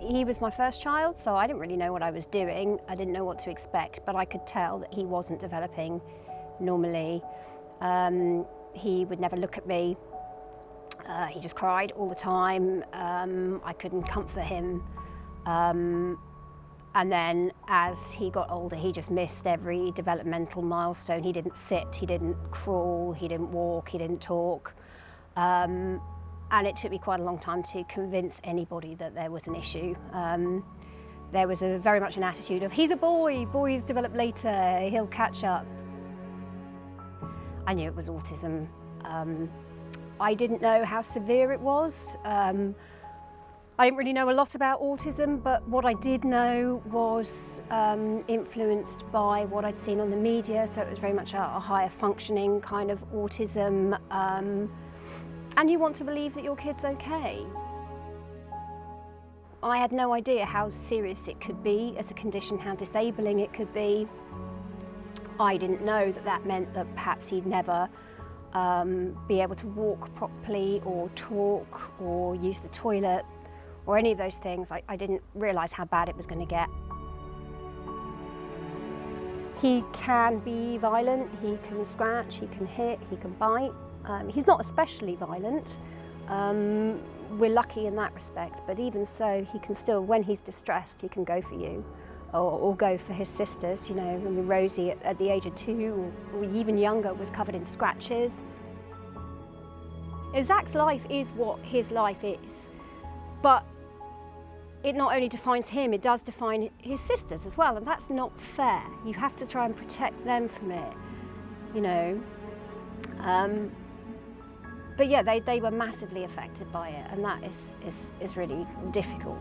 He was my first child, so I didn't really know what I was doing. I didn't know what to expect, but I could tell that he wasn't developing normally. He would never look at me. He just cried all the time. I couldn't comfort him. And then as he got older, he just missed every developmental milestone. He didn't sit, he didn't crawl, he didn't walk, he didn't talk. And it took me quite a long time to convince anybody that there was an issue. There was very much an attitude of, he's a boy, boys develop later, he'll catch up. I knew it was autism. I didn't know how severe it was. I didn't really know a lot about autism, but what I did know was influenced by what I'd seen on the media, so it was very much a higher functioning kind of autism. And you want to believe that your kid's okay. I had no idea how serious it could be as a condition, how disabling it could be. I didn't know that that meant that perhaps he'd never be able to walk properly or talk or use the toilet or any of those things. I didn't realise how bad it was going to get. He can be violent, he can scratch, he can hit, he can bite. He's not especially violent. We're lucky in that respect, but even so, he can still, when he's distressed, he can go for you or go for his sisters. You know, I mean, Rosie at the age of 2 or even younger was covered in scratches. Zac's life is what his life is, but it not only defines him, it does define his sisters as well, and that's not fair. You have to try and protect them from it, you know. But yeah, they were massively affected by it, and that is really difficult.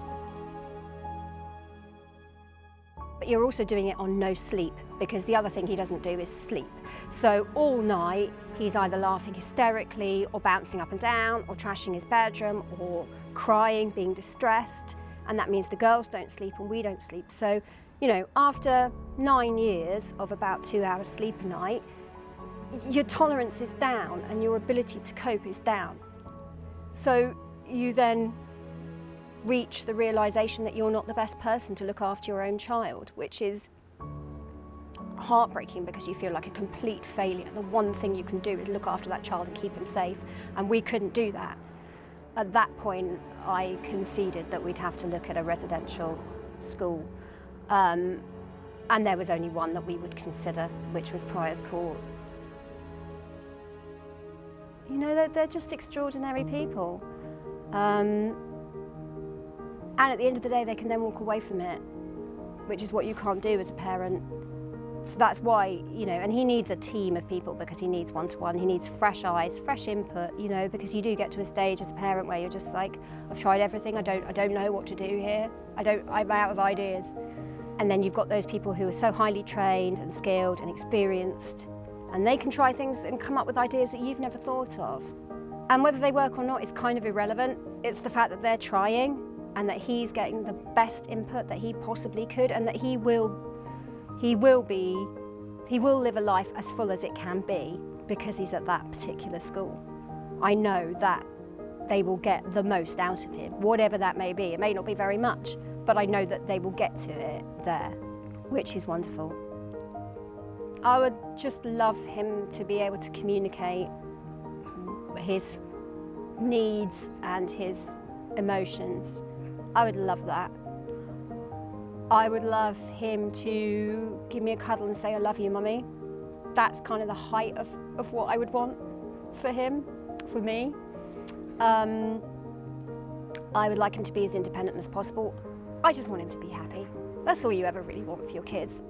But you're also doing it on no sleep, because the other thing he doesn't do is sleep. So all night, he's either laughing hysterically or bouncing up and down or trashing his bedroom or crying, being distressed. And that means the girls don't sleep and we don't sleep. So, you know, after 9 years of about 2 hours sleep a night, your tolerance is down and your ability to cope is down. So you then reach the realisation that you're not the best person to look after your own child, which is heartbreaking because you feel like a complete failure. The one thing you can do is look after that child and keep him safe, and we couldn't do that. At that point, I conceded that we'd have to look at a residential school, and there was only one that we would consider, which was Prior's Court. You know, they're just extraordinary people. And at the end of the day, they can then walk away from it, which is what you can't do as a parent. So that's why, you know, and he needs a team of people because he needs one-to-one, he needs fresh eyes, fresh input, you know, because you do get to a stage as a parent where you're just like, I've tried everything, I don't know what to do here, I'm out of ideas. And then you've got those people who are so highly trained and skilled and experienced, and they can try things and come up with ideas that you've never thought of. And whether they work or not is kind of irrelevant. It's the fact that they're trying and that he's getting the best input that he possibly could, and that he will live a life as full as it can be because he's at that particular school. I know that they will get the most out of him, whatever that may be. It may not be very much, but I know that they will get to it there, which is wonderful. I would just love him to be able to communicate his needs and his emotions. I would love that. I would love him to give me a cuddle and say, I love you, Mummy. That's kind of the height of what I would want for him, for me. I would like him to be as independent as possible. I just want him to be happy. That's all you ever really want for your kids.